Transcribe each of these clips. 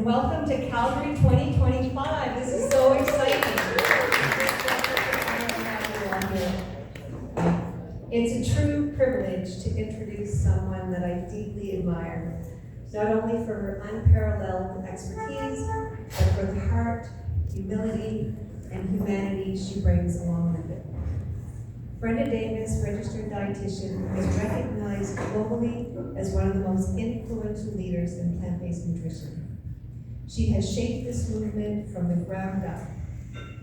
and welcome to Calgary 2025. This is so exciting. It's a true privilege to introduce someone that I deeply admire, not only for her unparalleled expertise, but for the heart, humility, and humanity she brings along with it. Brenda Davis, registered dietitian, is recognized globally as one of the most influential leaders in plant-based nutrition. She has shaped this movement from the ground up,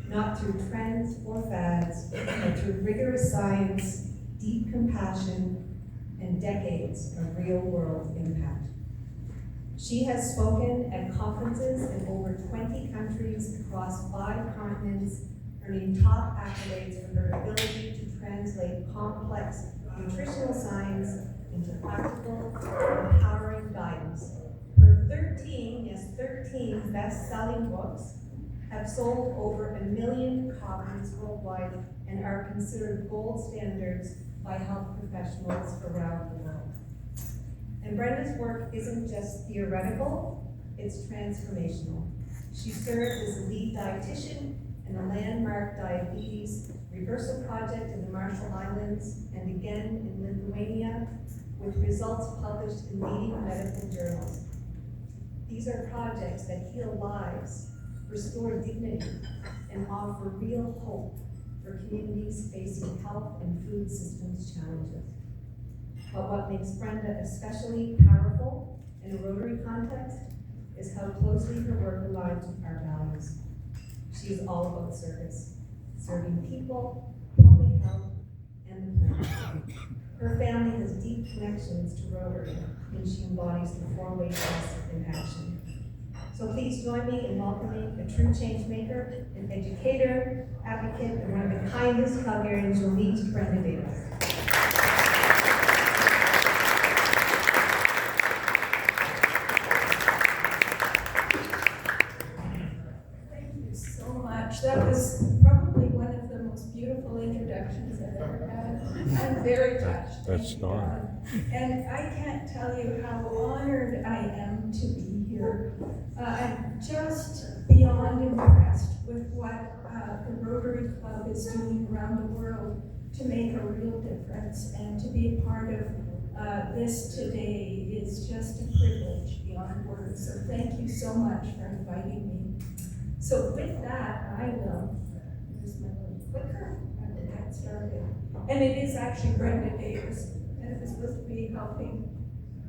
not through trends or fads, but through rigorous science, deep compassion, and decades of real-world impact. She has spoken at conferences in over 20 countries across 5 continents, earning top accolades for her ability to translate complex nutritional science into practical, empowering guidance. Her 13 best-selling books have sold over 1 million copies worldwide and are considered gold standards by health professionals around the world. And Brenda's work isn't just theoretical, it's transformational. She served as a lead dietitian in the landmark diabetes reversal project in the Marshall Islands and again in Lithuania, with results published in leading medical journals. These are projects that heal lives, restore dignity, and offer real hope for communities facing health and food systems challenges. But what makes Brenda especially powerful in a Rotary context is how closely her work aligns with our values. She is all about service, serving people, public health, and the planet. Her family has deep connections to Rotary, and she embodies the 4 ways in action. So please join me in welcoming a true change maker, an educator, advocate, and one of the kindest Calgarians you'll meet, Brenda Davis. That was probably one of the most beautiful introductions I've ever had. I'm very touched. That's not. And I can't tell you how honored I am to be here. I'm just beyond impressed with what the Rotary Club is doing around the world to make a real difference, and to be a part of this today is just a privilege beyond words. So thank you so much for inviting me. So with that, I will use my little clicker and get started. And it is actually Brenda Davis, and it was supposed to be helping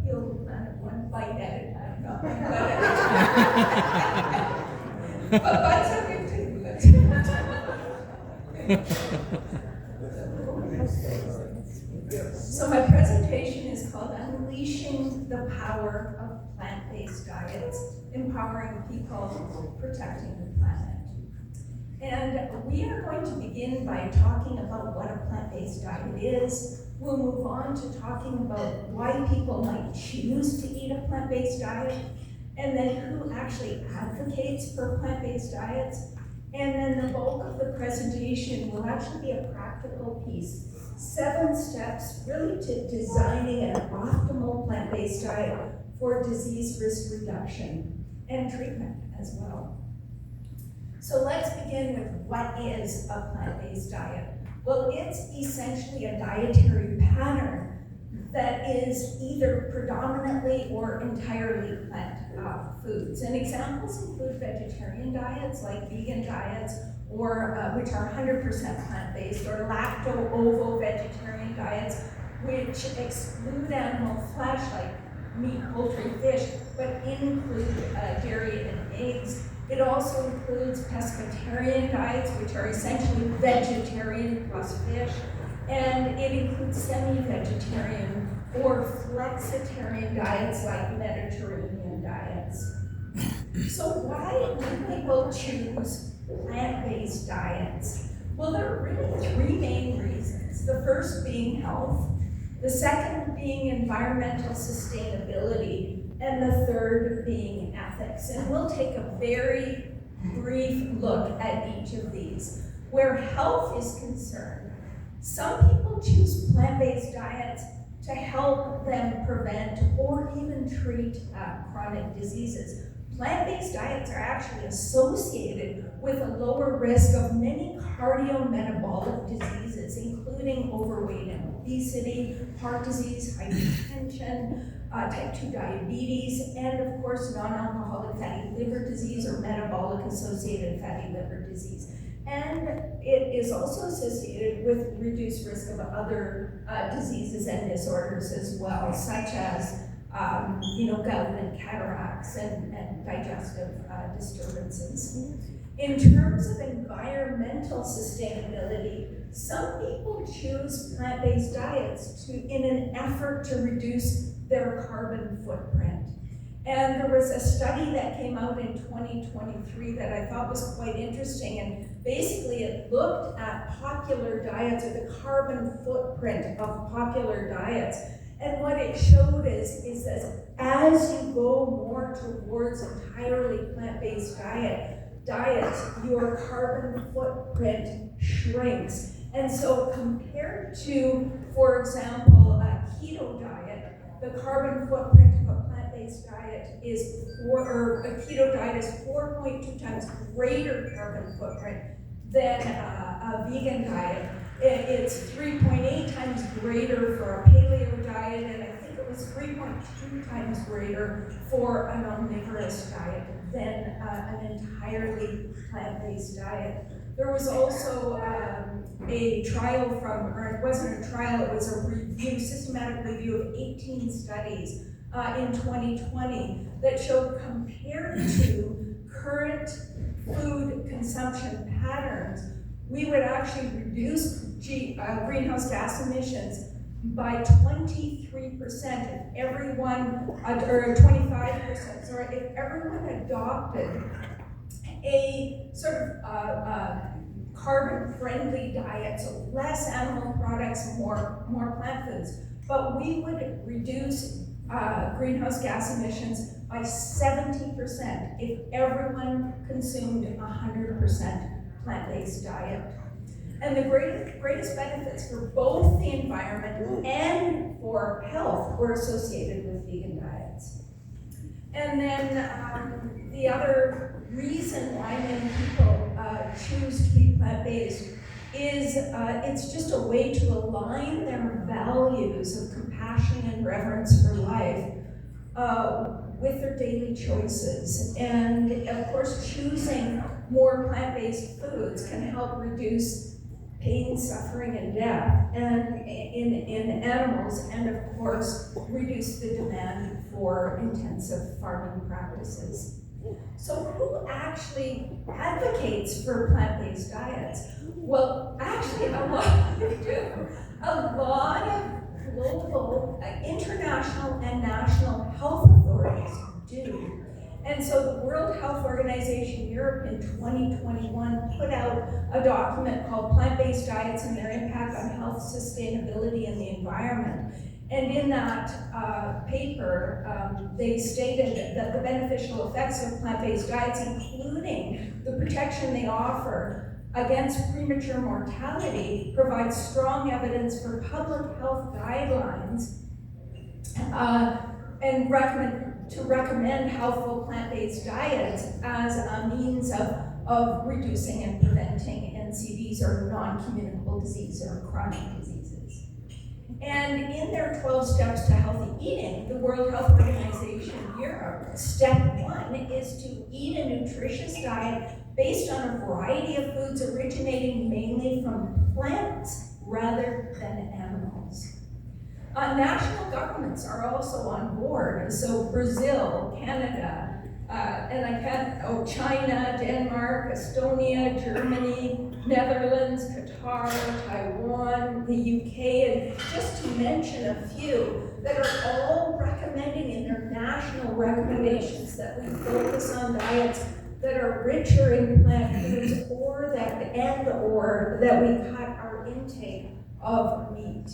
heal the planet one bite at a time, not one bite at a time. But bites are good too. So my presentation is called Unleashing the Power of Plant-Based Diets, Empowering People, Protecting the Planet. And we are going to begin by talking about what a plant-based diet is. We'll move on to talking about why people might choose to eat a plant-based diet, and then who actually advocates for plant-based diets. And then the bulk of the presentation will actually be a practical piece. 7 steps really to designing an optimal plant-based diet for disease risk reduction and treatment as well. So let's begin with what is a plant-based diet. Well, it's essentially a dietary pattern that is either predominantly or entirely plant foods. And examples include vegetarian diets like vegan diets, or which are 100% plant-based, or lacto-ovo vegetarian diets, which exclude animal flesh like meat, poultry, fish, but include dairy and eggs. It also includes pescatarian diets, which are essentially vegetarian plus fish, and it includes semi-vegetarian or flexitarian diets like Mediterranean diets. So why do people choose plant-based diets? Well, there are really 3 main reasons. The first being health, the second being environmental sustainability, and the third being ethics. And we'll take a very brief look at each of these. Where health is concerned, some people choose plant-based diets to help them prevent or even treat chronic diseases. Plant-based diets are actually associated with a lower risk of many cardiometabolic diseases, including overweight and obesity, heart disease, hypertension, type 2 diabetes, and of course non-alcoholic fatty liver disease or metabolic associated fatty liver disease. And it is also associated with reduced risk of other diseases and disorders as well, such as gout and cataracts and digestive disturbances. In terms of environmental sustainability, some people choose plant-based diets in an effort to reduce their carbon footprint. And there was a study that came out in 2023 that I thought was quite interesting, and basically it looked at popular diets or the carbon footprint of popular diets. And what it showed is that as you go more towards entirely plant-based diets, your carbon footprint shrinks. And so compared to, for example, a keto diet, the carbon footprint of a plant-based diet is a keto diet is 4.2 times greater carbon footprint than a vegan diet. It's 3.8 times greater for a paleo diet, and I think it was 3.2 times greater for an omnivorous diet than an entirely plant-based diet. There was also a trial or it wasn't a trial, it was a systematic review of 18 studies in 2020 that showed compared to current food consumption patterns, we would actually reduce greenhouse gas emissions by 23% if everyone, or 25%, sorry, if everyone adopted a sort of carbon-friendly diet, so less animal products, more plant foods. But we would reduce greenhouse gas emissions by 70% if everyone consumed 100% plant-based diet. And the greatest benefits for both the environment and for health were associated with vegan diets. And then the other reason why many people choose to be plant-based is it's just a way to align their values of compassion and reverence for life with their daily choices. And of course, choosing more plant-based foods can help reduce pain, suffering, and death and in animals, and of course, reduce the demand for intensive farming practices. So who actually advocates for plant-based diets? Well, actually, a lot of do. A lot of global, international, and national health authorities do. And so the World Health Organization Europe in 2021 put out a document called Plant-Based Diets and Their Impact on Health, Sustainability, and the Environment. And in that paper, they stated that the beneficial effects of plant-based diets, including the protection they offer against premature mortality, provide strong evidence for public health guidelines and recommend healthful plant-based diets as a means of reducing and preventing NCDs or non-communicable disease or chronic diseases. And in their 12 steps to healthy eating, the World Health Organization Europe, step 1 is to eat a nutritious diet based on a variety of foods originating mainly from plants rather than animals. National governments are also on board. So Brazil, Canada, China, Denmark, Estonia, Germany, Netherlands, Qatar, Taiwan, the UK, and just to mention a few that are all recommending in their national recommendations that we focus on diets that are richer in plant foods or that we cut our intake of meat.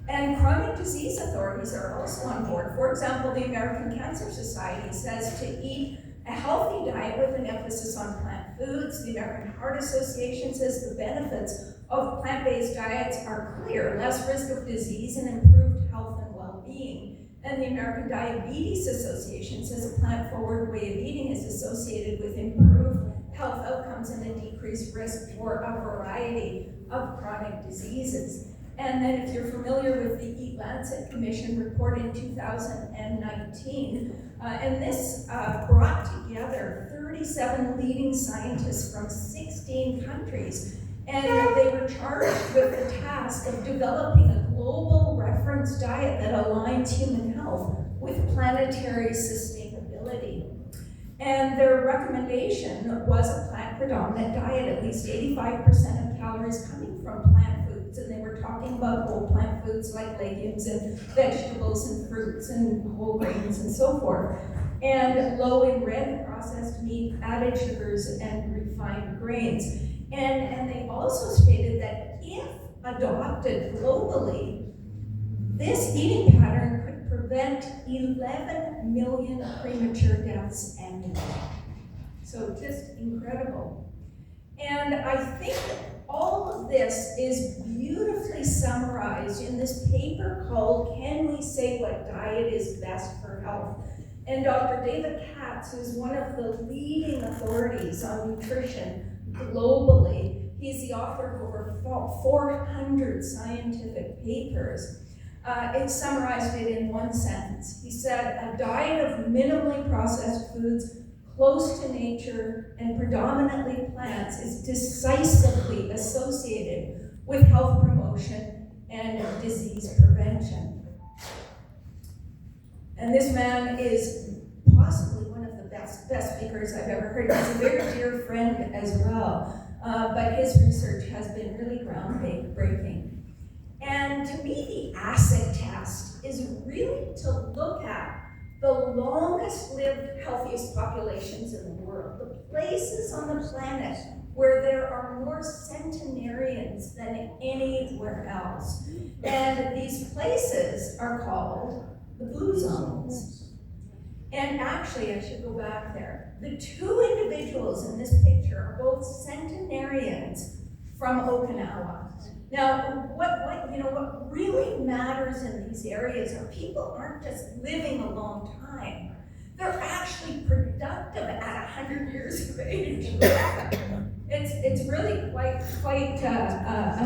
And chronic disease authorities are also on board. For example, the American Cancer Society says to eat a healthy diet with an emphasis on plant foods. The American Heart Association says the benefits of plant-based diets are clear: less risk of disease and improved health and well-being. And the American Diabetes Association says a plant-forward way of eating is associated with improved health outcomes and a decreased risk for a variety of chronic diseases. And then if you're familiar with the Eat Lancet Commission report in 2019, and this brought together 37 leading scientists from 16 countries, and they were charged with the task of developing a global reference diet that aligns human health with planetary sustainability. And their recommendation was a plant-predominant diet, at least 85% of calories coming from plant foods. And they were talking about whole plant foods like legumes and vegetables and fruits and whole grains and so forth. And low in red processed meat, added sugars, and refined grains. And they also stated that if adopted globally, this eating pattern could prevent 11 million premature deaths annually. So just incredible. And I think all of this is beautifully summarized in this paper called Can We Say What Diet is Best for Health? And Dr. David Katz, who's one of the leading authorities on nutrition globally, he's the author of over 400 scientific papers. It summarized it in one sentence. He said, a diet of minimally processed foods close to nature and predominantly plants is decisively associated with health promotion and disease prevention. And this man is possibly one of the best speakers I've ever heard. He's a very dear friend as well, but his research has been really groundbreaking. And to me, the acid test is really to look at the longest lived, healthiest populations in the world, the places on the planet where there are more centenarians than anywhere else. And these places are called the blue zones. And actually, I should go back there. The two individuals in this picture are both centenarians from Okinawa. Now, what really matters in these areas are people aren't just living a long time. They're actually productive at 100 years of age. It's really quite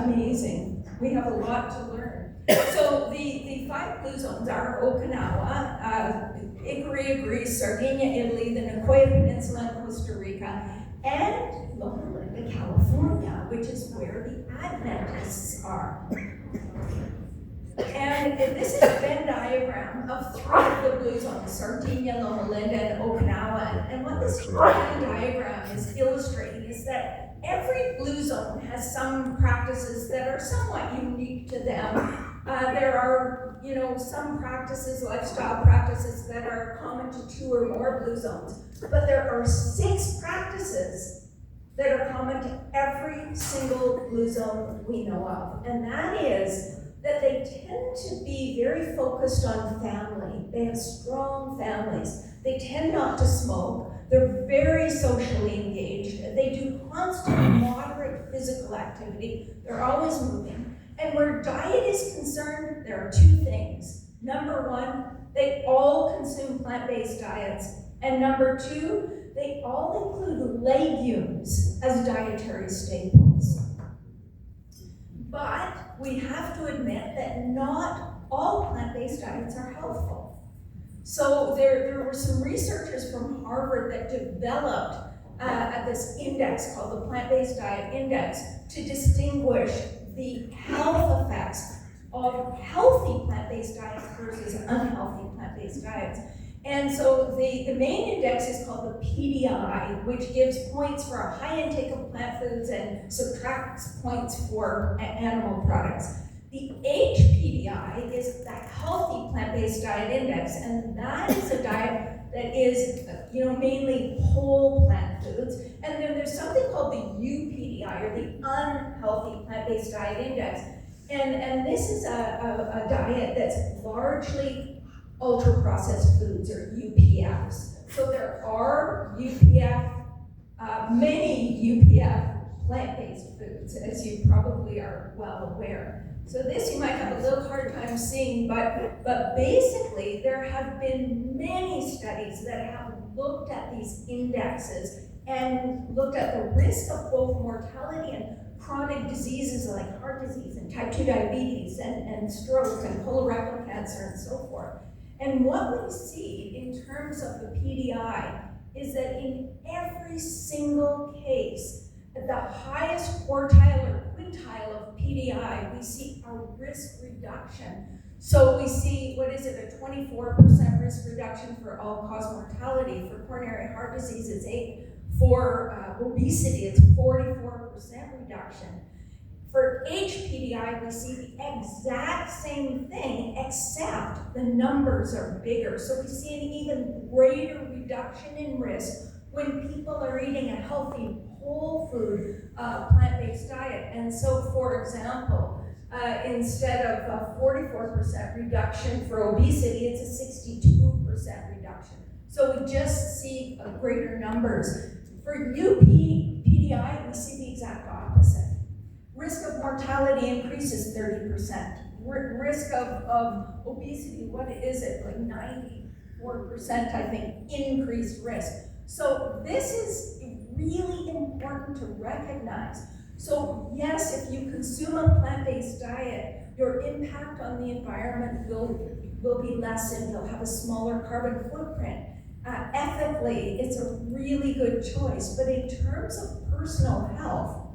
amazing. We have a lot to learn. So the 5 blue zones are Okinawa, Ikaria, Greece, Sardinia, Italy, the Nicoya Peninsula in Costa Rica, and Loma Linda, California, which is where the Adventists are. And this is a Venn diagram of 3 of the blue zones, Sardinia, Loma Linda, and Okinawa. And what this Venn diagram is illustrating is that every blue zone has some practices that are somewhat unique to them. There are, some practices, lifestyle practices, that are common to 2 or more blue zones. But there are 6 practices that are common to every single blue zone we know of. And that is that they tend to be very focused on family. They have strong families. They tend not to smoke. They're very socially engaged. They do constant moderate physical activity. They're always moving. And where diet is concerned, there are 2 things. Number 1, they all consume plant-based diets. And number 2, they all include legumes as dietary staples. But we have to admit that not all plant-based diets are healthful. So there were some researchers from Harvard that developed this index called the Plant-Based Diet Index to distinguish the health effects of healthy plant-based diets versus unhealthy plant-based diets. And so the main index is called the PDI, which gives points for a high intake of plant foods and subtracts points for animal products. The HPDI is the healthy plant-based diet index, and that is a diet that is, mainly whole plant foods. And then there's something called the UPDI, or the unhealthy plant-based diet index. And this is a diet that's largely ultra-processed foods, or UPFs. So there are many UPF plant-based foods, as you probably are well aware. So this you might have a little hard time seeing, but basically there have been many studies that have looked at these indexes and looked at the risk of both mortality and chronic diseases like heart disease and type 2 diabetes and stroke and colorectal cancer and so forth. And what we see in terms of the PDI is that in every single case, at the highest quartile or quintile of PDI, we see a risk reduction. So we see, what is it, a 24% risk reduction for all-cause mortality. For coronary heart disease, it's 8%. For obesity, it's 44% reduction. For HPDI, we see the exact same thing, except the numbers are bigger. So we see an even greater reduction in risk when people are eating a healthy, whole food, plant-based diet. And so, for example, instead of a 44% reduction for obesity, it's a 62% reduction. So we just see greater numbers. For UPDI, we see the exact opposite. Risk of mortality increases 30%. Risk of obesity, what is it, like 94%, I think, increased risk. So this is really important to recognize. So yes, if you consume a plant-based diet, your impact on the environment will be lessened. You'll have a smaller carbon footprint. Ethically, it's a really good choice. But in terms of personal health,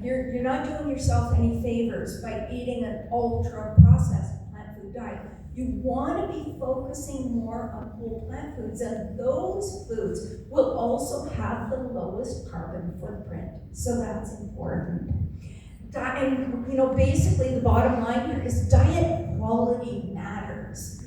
you're not doing yourself any favors by eating an ultra-processed plant food diet. You want to be focusing more on whole plant foods, and those foods will also have the lowest carbon footprint. So that's important. And basically the bottom line here is diet quality matters.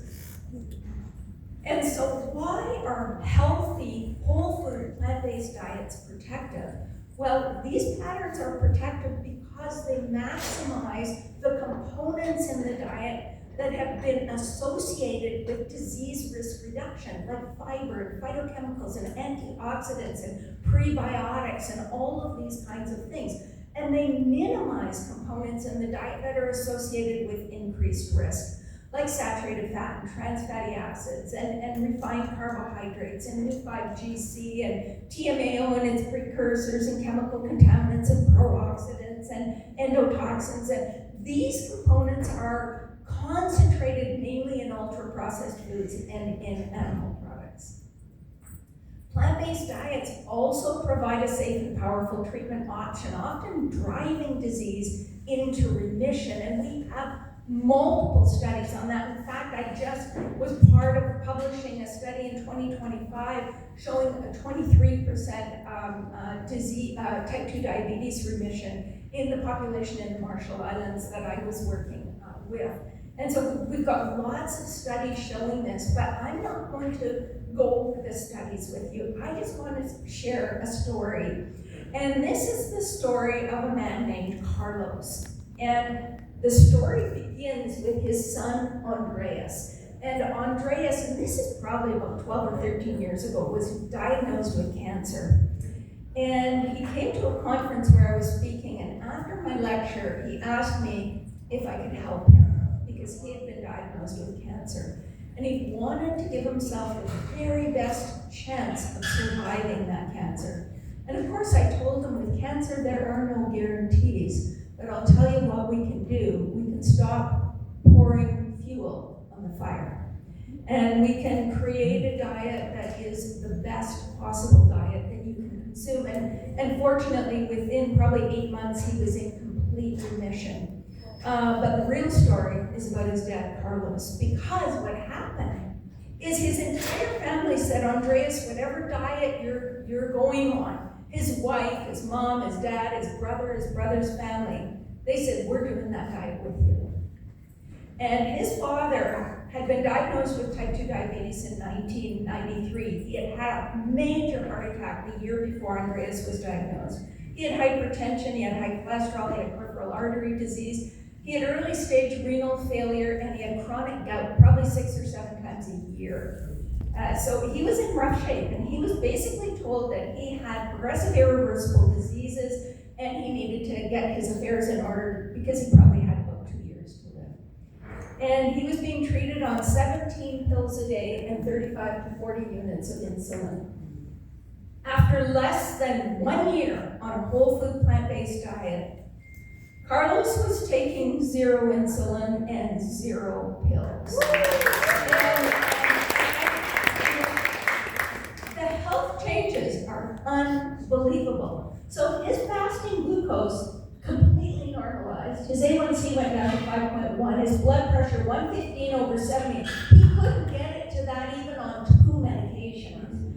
And so why are healthy, whole food, plant-based diets protective? Well, these patterns are protective because they maximize the components in the diet that have been associated with disease risk reduction, like fiber and phytochemicals and antioxidants and prebiotics and all of these kinds of things. And they minimize components in the diet that are associated with increased risk, like saturated fat and trans fatty acids and refined carbohydrates and new-5-GC and TMAO and its precursors and chemical contaminants and pro-oxidants and endotoxins. And these components are concentrated mainly in ultra-processed foods and in animal products. Plant-based diets also provide a safe and powerful treatment option, often driving disease into remission. And we have multiple studies on that. In fact, I just was part of publishing a study in 2025 showing a 23% type 2 diabetes remission in the population in the Marshall Islands that I was working with. And so we've got lots of studies showing this, but I'm not going to go over the studies with you. I just want to share a story. And this is the story of a man named Carlos. And the story begins with his son, Andreas. And Andreas, and this is probably about 12 or 13 years ago, was diagnosed with cancer. And he came to a conference where I was speaking, and after my lecture, he asked me if I could help him, because he had been diagnosed with cancer. And he wanted to give himself the very best chance of surviving that cancer. And of course, I told him with cancer, there are no guarantees. But I'll tell you what we can do. We can stop pouring fuel on the fire. And we can create a diet that is the best possible diet that you can consume. And fortunately, within probably 8 months, he was in complete remission. But the real story is about his dad, Carlos, because what happened is his entire family said, Andreas, whatever diet you're going on, his wife, his mom, his dad, his brother's family, they said, we're doing that diet with you. And his father had been diagnosed with type 2 diabetes in 1993. He had had a major heart attack the year before Andreas was diagnosed. He had hypertension, he had high cholesterol, he had peripheral artery disease, he had early stage renal failure, and he had chronic gout probably 6 or 7 times a year. So he was in rough shape, and he was basically told that he had progressive irreversible diseases and he needed to get his affairs in order because he probably had about And he was being treated on 17 pills a day and 35 to 40 units of insulin. After less than 1 year on a whole food plant-based diet, Carlos was taking 0 insulin and 0 pills. And the health changes are unbelievable. So his fasting glucose completely normalized. His A1C went down to 5.1, his blood pressure 115/70. He couldn't get it to that even on 2 medications.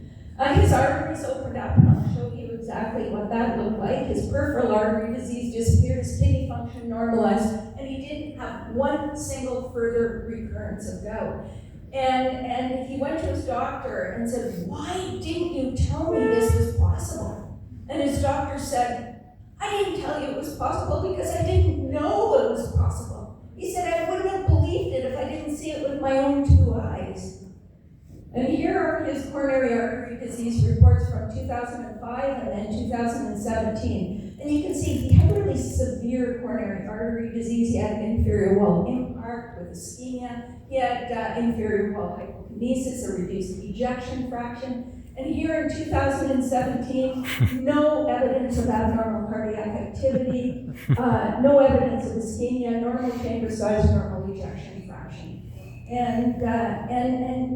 His arteries opened up, and I'll show you exactly what that looked like. His peripheral artery disease disappeared, his kidney function normalized, and he didn't have one single further recurrence of gout. And he went to his doctor and said, "Why didn't you tell me this was possible?" And his doctor said, "I didn't tell you it was possible because I didn't know it was possible." He said, "I wouldn't have believed it if I didn't see it with my own 2 eyes." And here are his coronary artery disease reports from 2005 and then 2017. And you can see he had really severe coronary artery disease. He had an inferior wall infarct with ischemia. He had inferior wall hypokinesis, a reduced ejection fraction. And here in 2017, no evidence of abnormal cardiac activity, no evidence of ischemia, normal chamber size, normal ejection fraction. And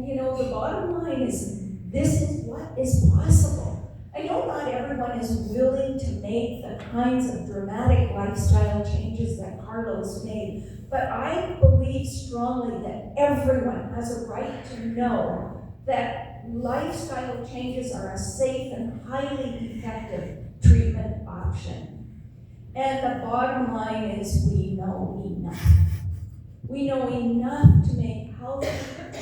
you know, the bottom line is, this is what is possible. I know not everyone is willing to make the kinds of dramatic lifestyle changes that Carlos made, but I believe strongly that everyone has a right to know that lifestyle changes are a safe and highly effective treatment option. And the bottom line is, we know enough. We know enough to make healthy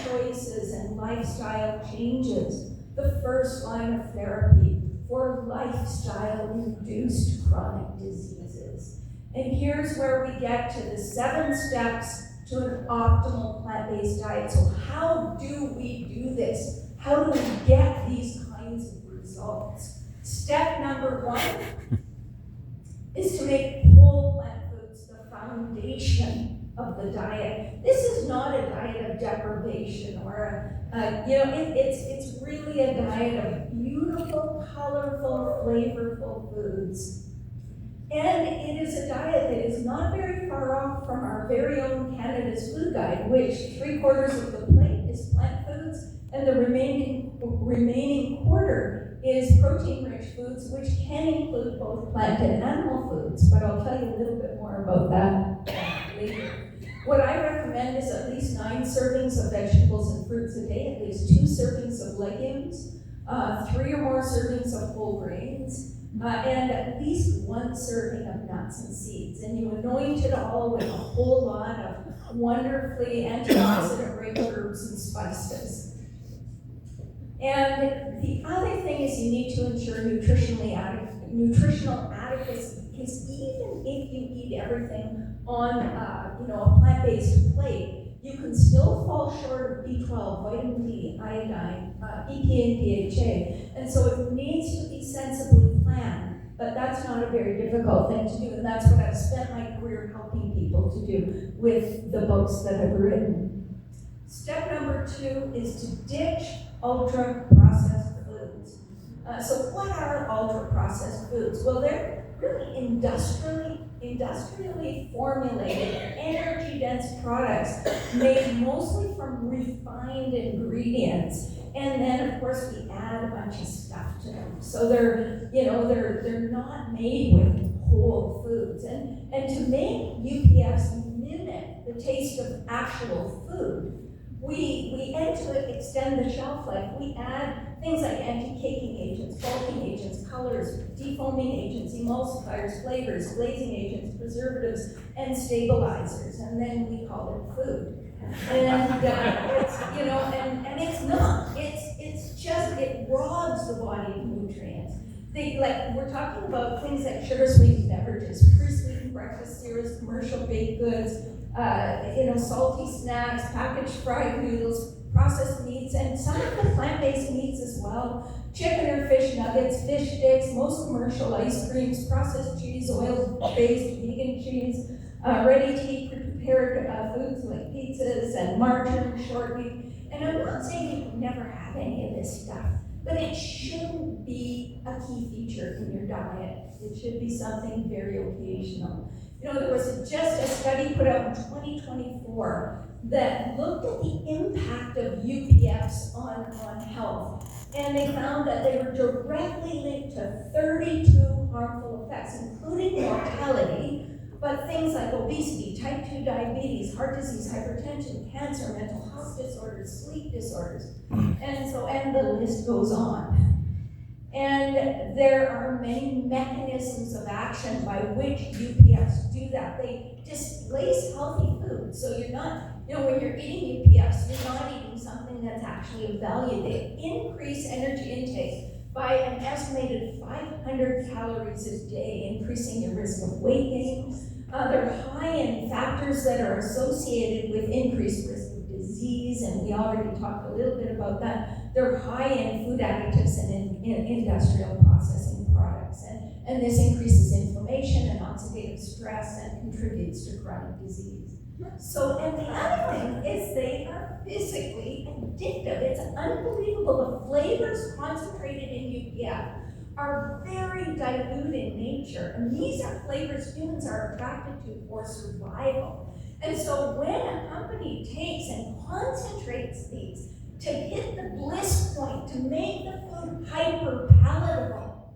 choices and lifestyle changes the first line of therapy for lifestyle-induced chronic diseases. And here's where we get to the 7 steps to an optimal plant-based diet. So how do we do this? How do we get these kinds of results? Step number 1 is to make whole plant foods the foundation of the diet. This is not a diet of deprivation or it's really a diet of beautiful, colorful, flavorful foods. And it is a diet that is not very far off from our very own Canada's Food Guide, which 3/4 of the plate is plant foods, and the remaining quarter is protein-rich foods, which can include both plant and animal foods. But I'll tell you a little bit more about that later. What I recommend is at least 9 servings of vegetables and fruits a day, at least 2 servings of legumes, 3 or more servings of whole grains, and at least 1 serving of nuts and seeds. And you anoint it all with a whole lot of wonderfully antioxidant-rich herbs and spices. And the other thing is, you need to ensure nutritional adequacy, because even if you eat everything on a plant-based plate, you can still fall short of B12, vitamin D, iodine, EPA and PHA. And so it needs to be sensibly planned, but that's not a very difficult thing to do, and that's what I've spent my career helping people to do with the books that I've written. Step number 2 is to ditch ultra-processed foods. So what are ultra-processed foods? Well, they're really industrially formulated, energy-dense products made mostly from refined ingredients. And then, of course, we add a bunch of stuff to them. So they're not made with whole foods. And to make UPFs mimic the taste of actual food, we add to extend the shelf life. We add things like anti-caking agents, bulking agents, colors, defoaming agents, emulsifiers, flavors, glazing agents, preservatives, and stabilizers, and then we call it food. And it's not. It's just, it robs the body of nutrients. We're talking about things like sugar-sweetened beverages, pre-sweetened breakfast cereals, commercial baked goods, salty snacks, packaged fried noodles, processed meats, and some of the plant-based meats as well. Chicken or fish nuggets, fish sticks, most commercial ice creams, processed cheese, oil-based vegan cheese, ready-to-eat prepared foods like pizzas and margarine, shortening. And I'm not saying you can never have any of this stuff, but it shouldn't be a key feature in your diet. It should be something very occasional. You know, there was just a study put out in 2024 that looked at the impact of UPFs on health. And they found that they were directly linked to 32 harmful effects, including mortality, but things like obesity, type 2 diabetes, heart disease, hypertension, cancer, mental health disorders, sleep disorders, and the list goes on. And there are many mechanisms of action by which UPFs do that. They displace healthy food. So you're not, when you're eating UPFs, you're not eating something that's actually of value. They increase energy intake by an estimated 500 calories a day, increasing your risk of weight gain. They're high in factors that are associated with increased risk of disease, and we already talked a little bit about that. They're high in food additives and in industrial processing products, and this increases inflammation and oxidative stress and contributes to chronic disease. So, and the other thing is they are physically addictive. It's unbelievable. The flavors concentrated in UPF are very dilute in nature, and these are flavors humans are attracted to for survival. And so when a company takes and concentrates these to hit the bliss point, to make the food hyper palatable,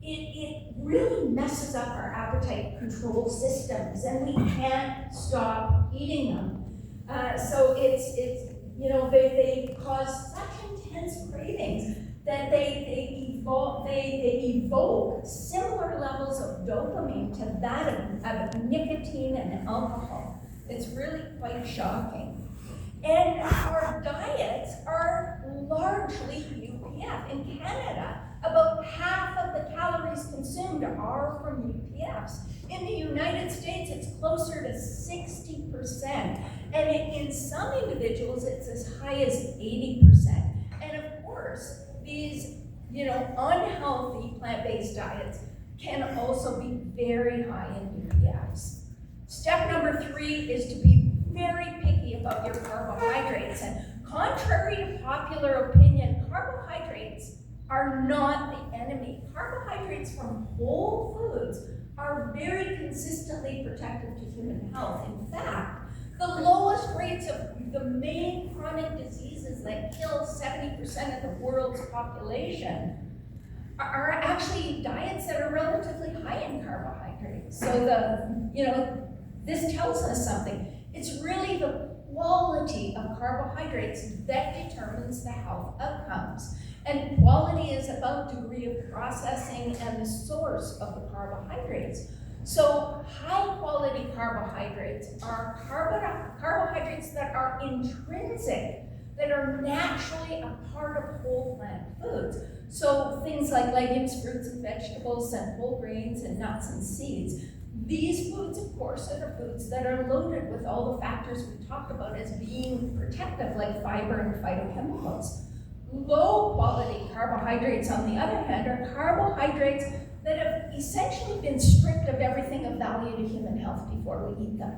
it really messes up our appetite control systems, and we can't stop eating them. So they cause such intense cravings that they evoke similar levels of dopamine to that of nicotine and alcohol. It's really quite shocking. And our diets are largely UPF. In Canada, about half of the calories consumed are from UPFs. In the United States, it's closer to 60%. And in some individuals, it's as high as 80%. And of course, these unhealthy plant-based diets can also be very high in UPFs. Step number 3 is to be very picky about your carbohydrates. And contrary to popular opinion, carbohydrates are not the enemy. Carbohydrates from whole foods are very consistently protective to human health. In fact, the lowest rates of the main chronic diseases that kill 70% of the world's population are actually diets that are relatively high in carbohydrates. So this tells us something. It's really the quality of carbohydrates that determines the health outcomes. And quality is about degree of processing and the source of the carbohydrates. So high quality carbohydrates are carbohydrates that are intrinsic, that are naturally a part of whole plant foods. So things like legumes, fruits and vegetables, and whole grains and nuts and seeds. These foods, of course, are foods that are loaded with all the factors we talked about as being protective, like fiber and phytochemicals. Low quality carbohydrates, on the other hand, are carbohydrates that have essentially been stripped of everything of value to human health before we eat them.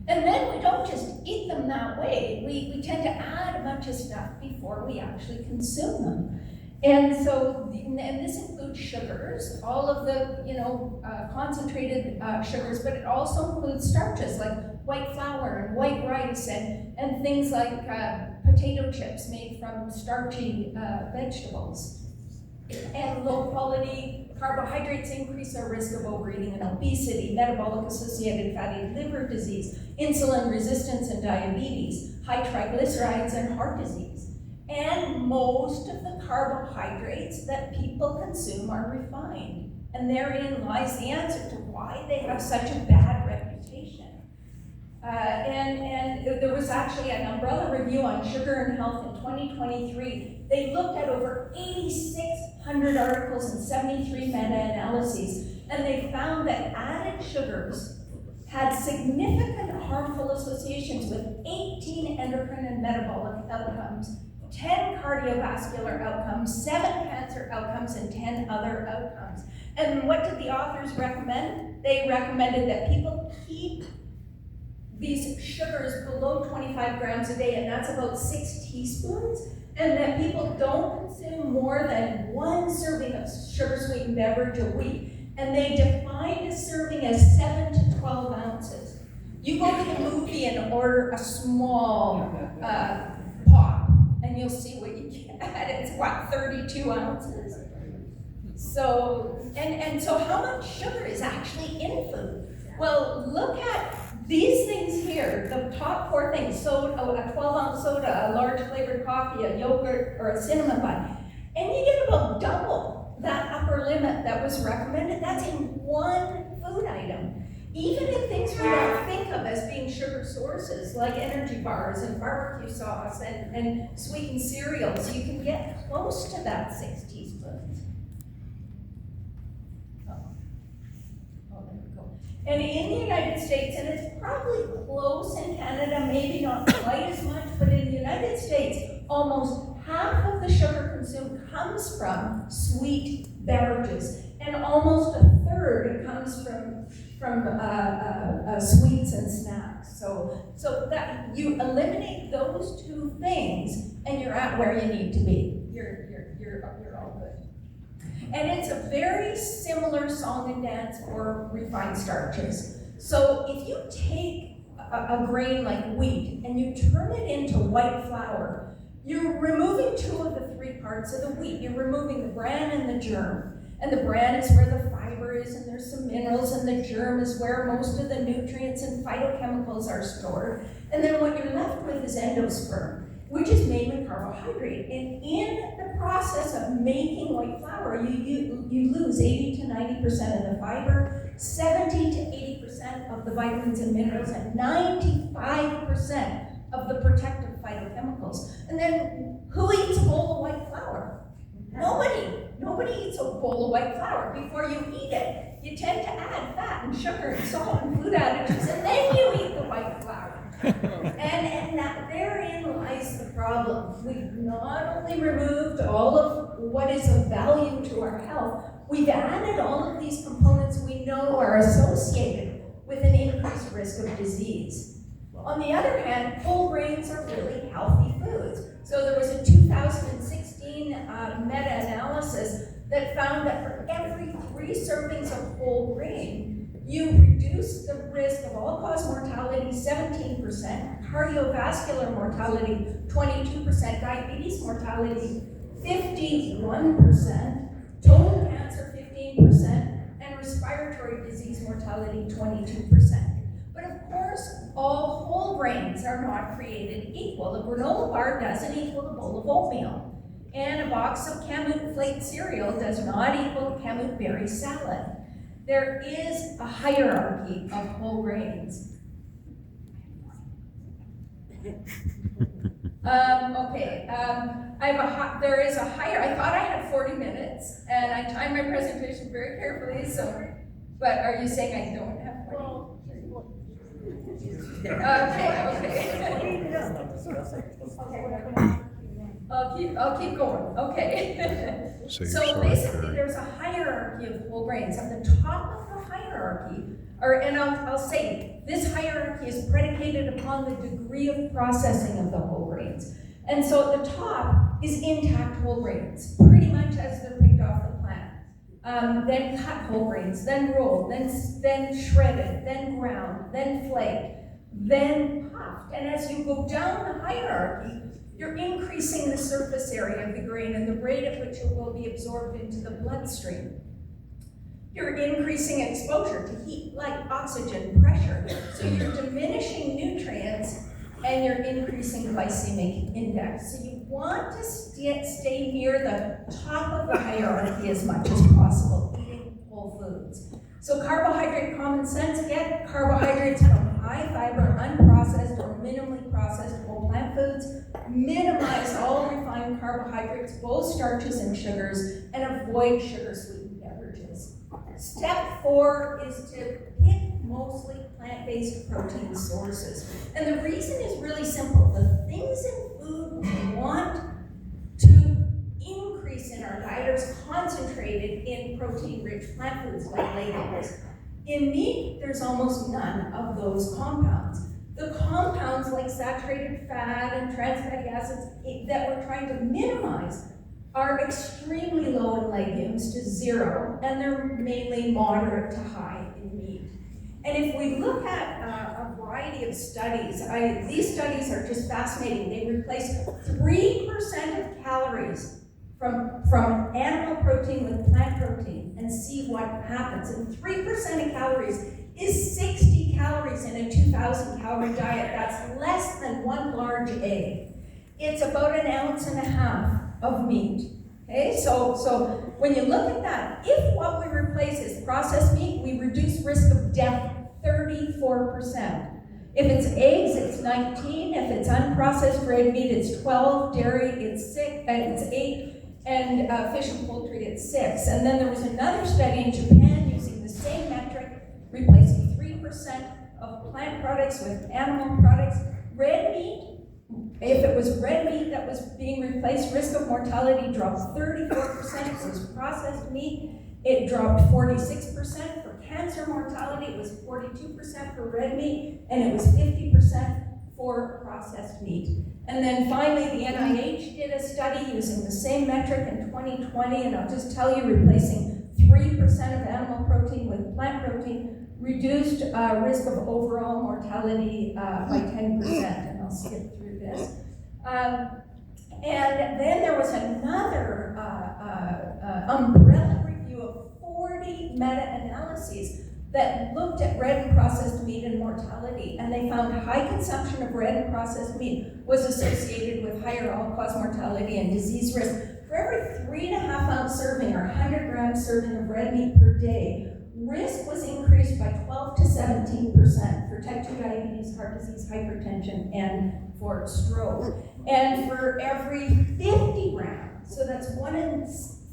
And then we don't just eat them that way. We tend to add a bunch of stuff before we actually consume them. And this includes sugars, all of the concentrated sugars, but it also includes starches like white flour and white rice and things like potato chips made from starchy vegetables. And low quality carbohydrates increase our risk of overeating and obesity, metabolic associated fatty liver disease, insulin resistance and diabetes, high triglycerides and heart disease. And most of the carbohydrates that people consume are refined. And therein lies the answer to why they have such a bad reputation. And there was actually an umbrella review on sugar and health in 2023. They looked at over 8,600 articles and 73 meta-analyses, and they found that added sugars had significant harmful associations with 18 endocrine and metabolic outcomes, 10 cardiovascular outcomes, 7 cancer outcomes, and 10 other outcomes. And what did the authors recommend? They recommended that people keep these sugars below 25 grams a day, and that's about 6 teaspoons, and that people don't consume more than 1 serving of sugar-sweetened beverage a week. And they defined a serving as 7 to 12 ounces. You go to the movie and order a small pop, and you'll see what you get. It's what, 32 ounces? So, and so how much sugar is actually in food? Well, look at these things here, the top 4 things: soda, a 12-ounce soda, a large flavored coffee, a yogurt, or a cinnamon bun. And you get about double that upper limit that was recommended. That's in one food item. Even in things we don't think of as being sugar sources, like energy bars and barbecue sauce and sweetened cereals, you can get close to that 6 teaspoons. And in the United States, and it's probably close in Canada, maybe not quite as much, but in the United States, almost half of the sugar consumed comes from sweet beverages, and almost a third comes from sweets and snacks. So that you eliminate those 2 things, and you're at where you need to be. You're all good. And it's a very similar song and dance for refined starches. So if you take a grain like wheat and you turn it into white flour, you're removing 2 of the 3 parts of the wheat. You're removing the bran and the germ. And the bran is where the fiber is, and there's some minerals, and the germ is where most of the nutrients and phytochemicals are stored. And then what you're left with is endosperm, which is mainly carbohydrate. And in the process of making white flour, you lose 80 to 90% of the fiber, 70 to 80% of the vitamins and minerals, and 95% of the protective phytochemicals. And then who eats a bowl of white flour? Nobody eats a bowl of white flour. Before you eat it, you tend to add fat and sugar and salt and food additives, and then you eat the white flour. and that therein lies the problem. We've not only removed all of what is of value to our health, we've added all of these components we know are associated with an increased risk of disease. On the other hand, whole grains are really healthy foods. So there was a 2016 meta-analysis that found that for every 3 servings of whole grain, you reduce the risk of all-cause mortality 17%, cardiovascular mortality 22%, diabetes mortality 51%, total cancer 15%, and respiratory disease mortality 22%. But of course, all whole grains are not created equal. A granola bar doesn't equal a bowl of oatmeal. And a box of Kamut flake cereal does not equal Kamut berry salad. There is a hierarchy of whole grains. There is a higher. I thought I had 40 minutes, and I timed my presentation very carefully. So, but are you saying I don't have 40? Okay. I'll keep going. Okay. So basically, there's a hierarchy of whole grains. At the top of the hierarchy, and I'll say this hierarchy is predicated upon the degree of processing of the whole grains. And so at the top is intact whole grains, pretty much as they're picked off the plant. Then cut whole grains, then rolled, then shredded, then ground, then flaked, then puffed. And as you go down the hierarchy, you're increasing the surface area of the grain and the rate at which it will be absorbed into the bloodstream. You're increasing exposure to heat, light, oxygen, pressure. So you're diminishing nutrients and you're increasing glycemic index. So you want to stay near the top of the hierarchy as much as possible, eating whole foods. So carbohydrate common sense, get carbohydrates from high fiber, unprocessed or minimally processed whole plant foods. Minimize all refined carbohydrates, both starches and sugars, and avoid sugar-sweetened beverages. Step 4 is to pick mostly plant-based protein sources. And the reason is really simple. The things in food we want to increase increase in our diet is concentrated in protein-rich plant foods like legumes. In meat, there's almost none of those compounds. The compounds like saturated fat and trans fatty acids that we're trying to minimize are extremely low in legumes to 0, and they're mainly moderate to high in meat. And if we look at a variety of studies, these studies are just fascinating. They replace 3% of calories from animal protein with plant protein and see what happens. And 3% of calories is 60 calories in a 2,000 calorie diet. That's less than 1 large egg. It's about 1.5 ounces of meat. Okay, so when you look at that, if what we replace is processed meat, we reduce risk of death 34%. If it's eggs, it's 19. If it's unprocessed red meat, it's 12. Dairy, it's 8. And fish and poultry, it's 6. And then there was another study in Japan using the same metric, replacing 3% of plant products with animal products. Red meat, if it was red meat that was being replaced, risk of mortality dropped 34%. If it was processed meat, it dropped 46%. For cancer mortality, it was 42% for red meat, and it was 50% for processed meat. And then finally, the NIH did a study using the same metric in 2020, and I'll just tell you, replacing 3% of animal protein with plant protein reduced risk of overall mortality by 10%, and I'll skip through this. And then there was another umbrella review of 40 meta-analyses that looked at red and processed meat and mortality, and they found high consumption of red and processed meat was associated with higher all-cause mortality and disease risk. For every 3.5 ounce serving or 100 gram serving of red meat per day, risk was increased by 12 to 17% for type 2 diabetes, heart disease, hypertension, and for stroke. And for every 50 grams, so that's 1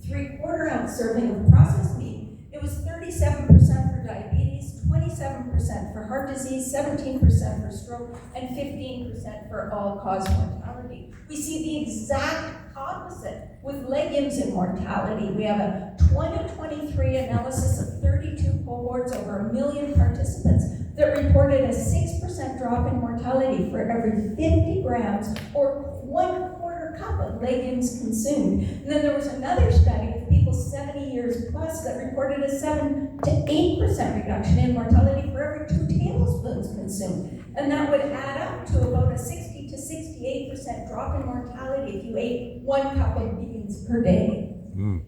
3/4 ounce serving of processed meat, it was 37% for diabetes, 27% for heart disease, 17% for stroke, and 15% for all-cause mortality. We see the exact opposite with legumes and mortality. We have a 2023 analysis of 32 cohorts over 1 million participants that reported a 6% drop in mortality for every 50 grams or 1/4 cup of legumes consumed. And then there was another study of people 70 years plus that reported a 7 to 8% reduction in mortality for every 2 tablespoons consumed. And that would add up to about a 60 to 68% drop in mortality if you ate 1 cup of beans per day.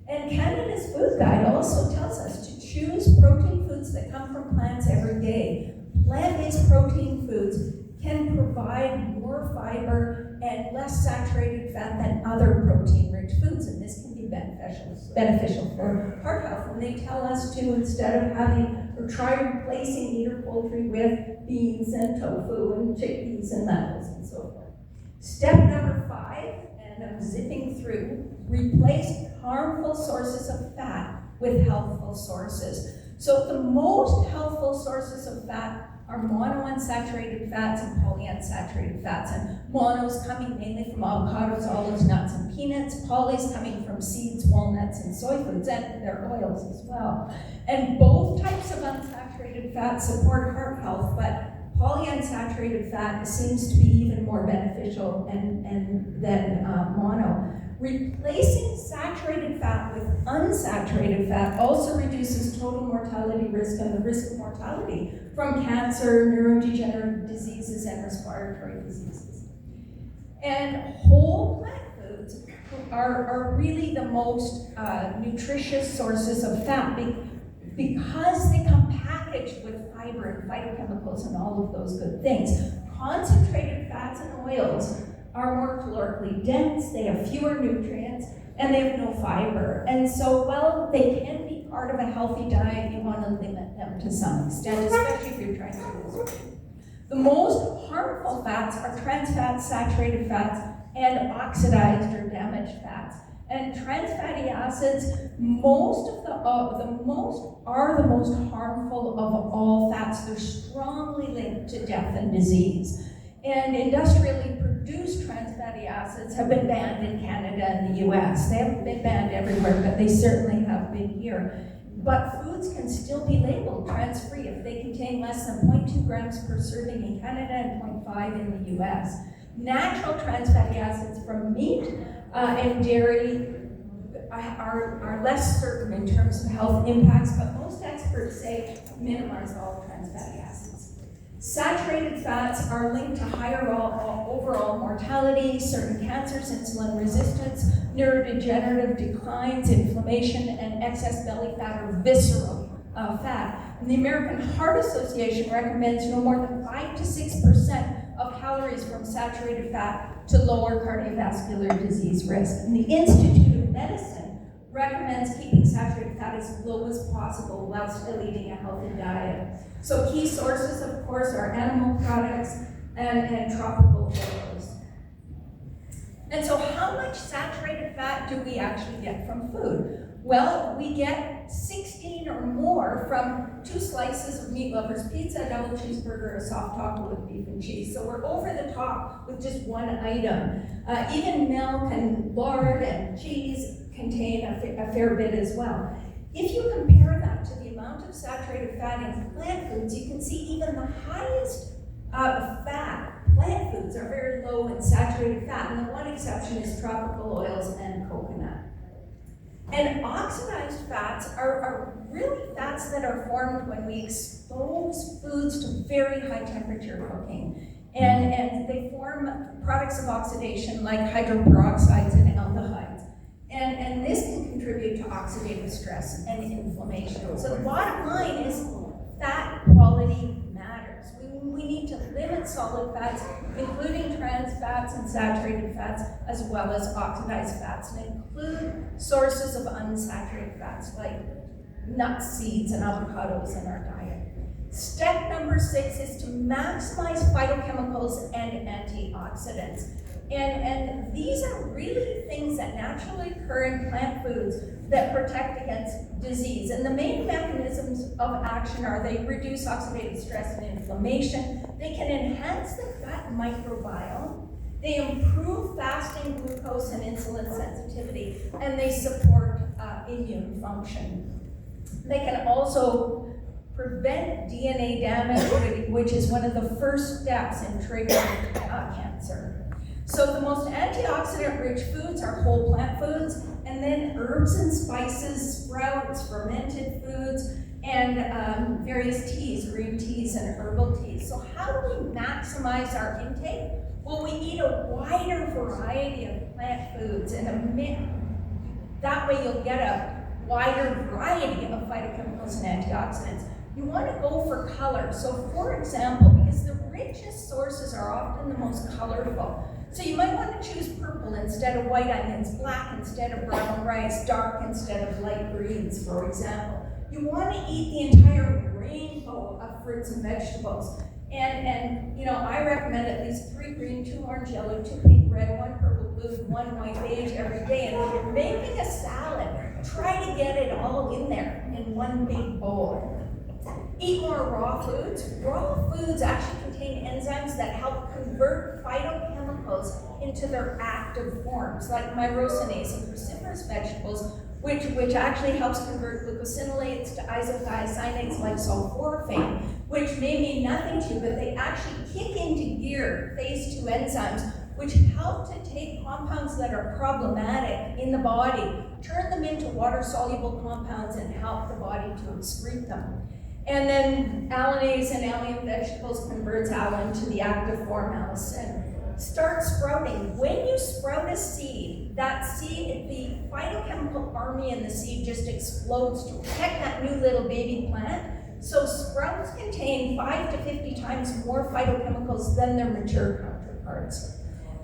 And Canada's Food Guide also tells us to choose protein foods that come from plants every day. Plant-based protein foods can provide more fiber and less saturated fat than other protein-rich foods, and this can be beneficial for heart health. And they tell us to, instead of having or try replacing meat or poultry with beans and tofu and chickpeas and lentils and so forth. Step number 5, and I'm zipping through, replace harmful sources of fat with healthful sources. So the most healthful sources of fat are monounsaturated fats and polyunsaturated fats. And monos coming mainly from avocados, olives, nuts, and peanuts. Polys coming from seeds, walnuts, and soy foods, and their oils as well. And both types of unsaturated fat support heart health, but polyunsaturated fat seems to be even more beneficial than mono. Replacing saturated fat with unsaturated fat also reduces total mortality risk and the risk of mortality from cancer, neurodegenerative diseases, and respiratory diseases. And whole plant foods are really the most nutritious sources of fat because they come packaged with fiber and phytochemicals and all of those good things. Concentrated fats and oils are more calorically dense, they have fewer nutrients, and they have no fiber. And so, while they can be part of a healthy diet, you want to limit them to some extent, especially if you're trying to lose weight. The most harmful fats are trans fats, saturated fats, and oxidized or damaged fats. And trans fatty acids, are the most harmful of all fats. They're strongly linked to death and disease. And industrially reduced trans fatty acids have been banned in Canada and the US. They haven't been banned everywhere, but they certainly have been here. But foods can still be labeled trans-free if they contain less than 0.2 grams per serving in Canada and 0.5 in the US. Natural trans fatty acids from meat and dairy are less certain in terms of health impacts, but most experts say minimize all trans fatty acids. Saturated fats are linked to higher overall mortality, certain cancers, insulin resistance, neurodegenerative declines, inflammation, and excess belly fat or visceral fat. And the American Heart Association recommends no more than 5 to 6% of calories from saturated fat to lower cardiovascular disease risk. And the Institute of Medicine recommends keeping saturated fat as low as possible while still eating a healthy diet. So key sources, of course, are animal products and tropical oils. And so how much saturated fat do we actually get from food? Well, we get 16 or more from 2 slices of meat lover's pizza, a double cheeseburger, a soft taco with beef and cheese. So we're over the top with just one item. Even milk and lard and cheese contain a fair bit as well. If you compare that to the amount of saturated fat in plant foods, you can see even the highest fat plant foods are very low in saturated fat, and the one exception is tropical oils and coconut. And oxidized fats are really fats that are formed when we expose foods to very high temperature cooking. And they form products of oxidation like hydroperoxides and aldehydes. And this can contribute to oxidative stress and inflammation. So the bottom line is fat quality matters. We need to limit solid fats, including trans fats and saturated fats, as well as oxidized fats, and include sources of unsaturated fats like nuts, seeds, and avocados in our diet. Step number 6 is to maximize phytochemicals and antioxidants. And these are really things that naturally occur in plant foods that protect against disease. And the main mechanisms of action are they reduce oxidative stress and inflammation, they can enhance the gut microbiome, they improve fasting glucose and insulin sensitivity, and they support immune function. They can also prevent DNA damage, which is one of the first steps in triggering cancer. So the most antioxidant-rich foods are whole plant foods, and then herbs and spices, sprouts, fermented foods, and various teas, green teas and herbal teas. So how do we maximize our intake? Well, we eat a wider variety of plant foods and a mix. That way you'll get a wider variety of phytochemicals and antioxidants. You want to go for color. So for example, because the richest sources are often the most colorful. So you might want to choose purple instead of white onions, black instead of brown rice, dark instead of light greens, for example. You want to eat the entire rainbow of fruits and vegetables. And you know, I recommend at least 3 green, 2 orange, yellow, 2 pink, red, 1 purple, blue, 1 white, beige every day. And when you're making a salad, try to get it all in there in one big bowl. Eat more raw foods. Raw foods actually contain enzymes that help convert phytochemicals into their active forms, like myrosinase in cruciferous vegetables, which actually helps convert glucosinolates to isothiocyanates like sulforaphane, which may mean nothing to you, but they actually kick into gear phase 2 enzymes, which help to take compounds that are problematic in the body, turn them into water-soluble compounds, and help the body to excrete them. And then allanase in allium vegetables converts alum to the active form allicin. Start sprouting. When you sprout a seed, that seed, the phytochemical army in the seed just explodes to protect that new little baby plant. So sprouts contain 5 to 50 times more phytochemicals than their mature counterparts.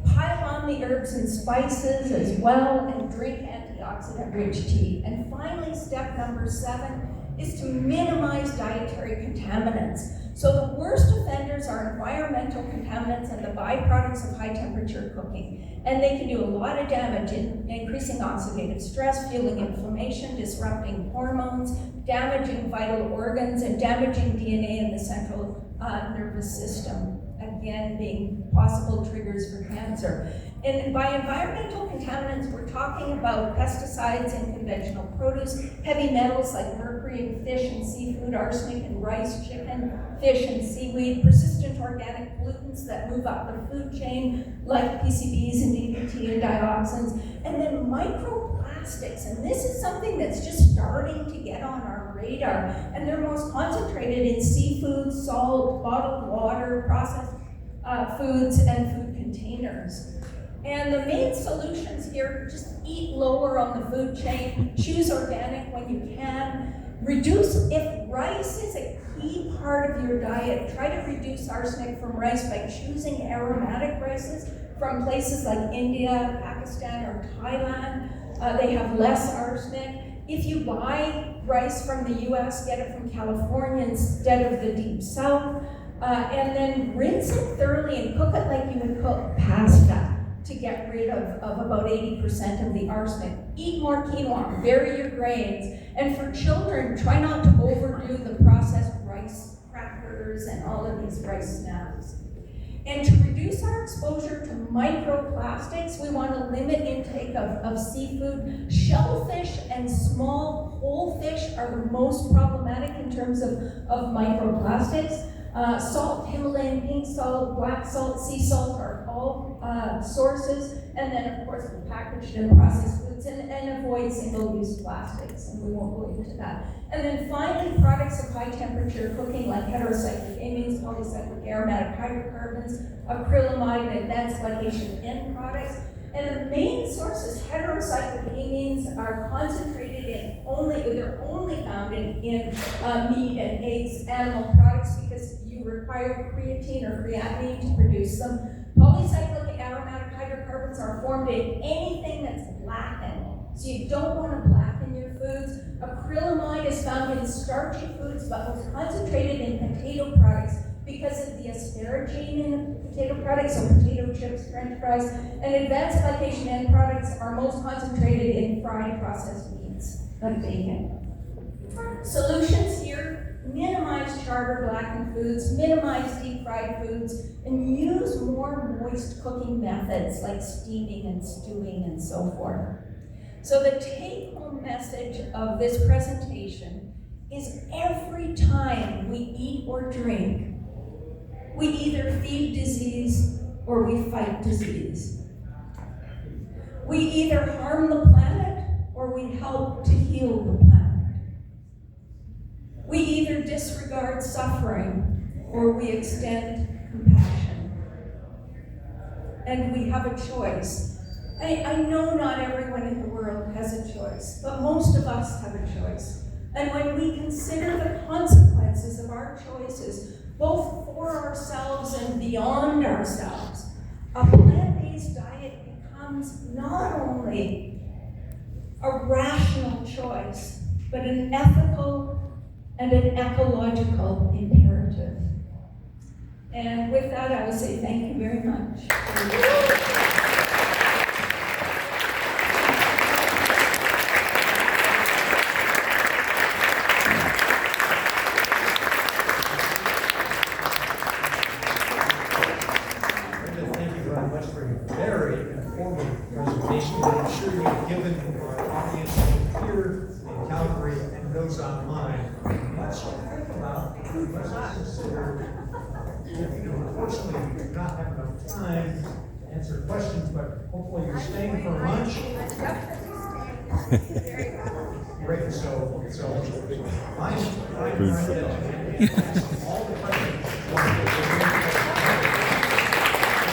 Pile on the herbs and spices as well, and drink antioxidant-rich tea. And finally, step number 7 is to minimize dietary contaminants. So the worst offenders are environmental contaminants and the byproducts of high temperature cooking. And they can do a lot of damage, increasing oxidative stress, fueling inflammation, disrupting hormones, damaging vital organs, and damaging DNA in the central nervous system. Again, being possible triggers for cancer. And by environmental contaminants, we're talking about pesticides in conventional produce, heavy metals like mercury in fish and seafood, arsenic in rice, chicken, fish, and seaweed, persistent organic pollutants that move up the food chain like PCBs and DDT and dioxins, and then microplastics. And this is something that's just starting to get on our radar, and they're most concentrated in seafood, salt, bottled water, processed foods, and food containers. And the main solutions here, just eat lower on the food chain, choose organic when you can, reduce, if rice is a key part of your diet, try to reduce arsenic from rice by choosing aromatic rices from places like India, Pakistan, or Thailand. They have less arsenic. If you buy rice from the US, get it from California instead of the deep south. And then rinse it thoroughly and cook it like you would cook pasta to get rid of about 80% of the arsenic. Eat more quinoa, vary your grains, and for children, try not to overdo the processed rice crackers and all of these rice snacks. And to reduce our exposure to microplastics, we want to limit intake of seafood. Shellfish and small whole fish are the most problematic in terms of microplastics. Salt, Himalayan pink salt, black salt, sea salt are all sources. And then, of course, packaged and processed foods, and avoid single-use plastics, and we won't go into that. And then finally, products of high temperature cooking like heterocyclic amines, polycyclic aromatic hydrocarbons, acrylamide, and advanced glycation end products. And the main sources, heterocyclic amines, are concentrated in they're only found in meat and eggs, animal products, because you require creatine or creatinine to produce them. Polycyclic aromatic hydrocarbons are formed in anything that's blackened, so you don't want to blacken your foods. Acrylamide is found in starchy foods, but was concentrated in potato products because of the asparagine in potato products, so potato chips, French fries, and advanced glycation end products are most concentrated in fried processed meats, like bacon. Solutions here: minimize charred or blackened foods, minimize deep fried foods, and use more moist cooking methods like steaming and stewing and so forth. So the take-home message of this presentation is every time we eat or drink, we either feed disease or we fight disease. We either harm the planet or we help to heal the planet. We either disregard suffering or we extend compassion. And we have a choice. I know not everyone in the world has a choice, but most of us have a choice. And when we consider the consequences of our choices, both for ourselves and beyond ourselves, a plant-based diet becomes not only a rational choice, but an ethical and an ecological imperative. And with that, I will say thank you very much. Presentation that I'm sure you've given our audience here in Calgary and those online. Let's think about, let's consider, unfortunately, we do not have enough time to answer questions, but hopefully you're staying for lunch. Great, so my friend, all the questions.